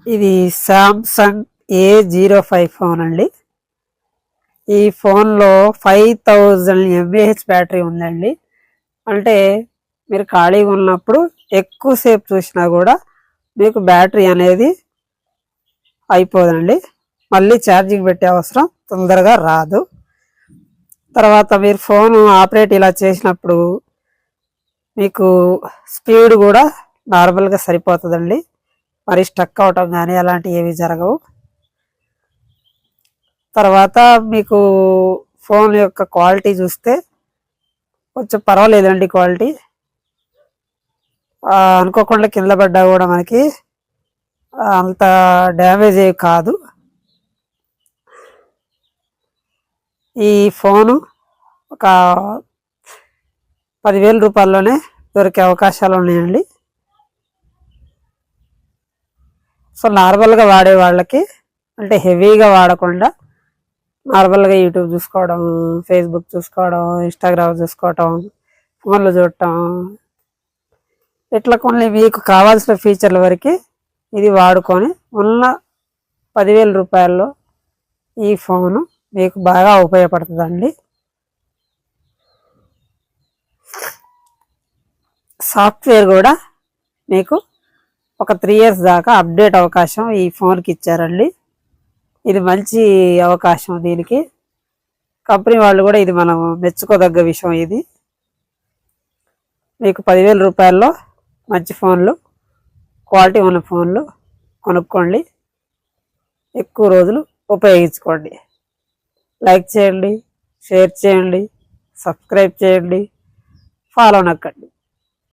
ఇది Samsung A05 phone అండి. ఈ ఫోన్లో 5000 mAh బ్యాటరీ ఉందండి. అంటే మీరు ఖాళీగా ఉన్నప్పుడు ఎక్కువసేపు చూసినా కూడా మీకు బ్యాటరీ అనేది అయిపోదండి. మళ్ళీ ఛార్జింగ్ పెట్టే అవసరం తొందరగా రాదు. తర్వాత మీరు ఫోన్ ఆపరేట్ ఇలా చేసినప్పుడు మీకు స్పీడ్ కూడా నార్మల్గా సరిపోతుందండి. మరి స్టక్ అవటం కానీ అలాంటివి ఏవి జరగవు. తర్వాత మీకు ఫోన్ యొక్క క్వాలిటీ చూస్తే కొంచెం పర్వాలేదండి. క్వాలిటీ అనుకోకుండా కింద పడ్డా కూడా మనకి అంత డ్యామేజ్ ఏవి కాదు. ఈ ఫోను ఒక 10,000 రూపాయల్లోనే దొరికే అవకాశాలు ఉన్నాయండి. సో నార్మల్గా వాడే వాళ్ళకి, అంటే హెవీగా వాడకుండా నార్మల్గా యూట్యూబ్ చూసుకోవడం, ఫేస్బుక్ చూసుకోవడం, ఇన్స్టాగ్రామ్ చూసుకోవటం, ఫోన్లు చూడటం, ఇట్లా కొన్ని మీకు కావాల్సిన ఫీచర్ల వరకు ఇది వాడుకొని ఉన్న 10,000 రూపాయల్లో ఈ ఫోను మీకు బాగా ఉపయోగపడుతుందండి. సాఫ్ట్వేర్ కూడా మీకు ఒక 3 years దాకా అప్డేట్ అవకాశం ఈ ఫోన్కి ఇచ్చారండి. ఇది మంచి అవకాశం. దీనికి కంపెనీ వాళ్ళు కూడా ఇది మనం మెచ్చుకోదగ్గ విషయం. ఇది మీకు 10,000 రూపాయల్లో మంచి ఫోన్లు, క్వాలిటీ ఉన్న ఫోన్లు కొనుక్కోండి. ఎక్కువ రోజులు ఉపయోగించుకోండి. లైక్ చేయండి, షేర్ చేయండి, సబ్స్క్రైబ్ చేయండి, ఫాలో నొక్కండి.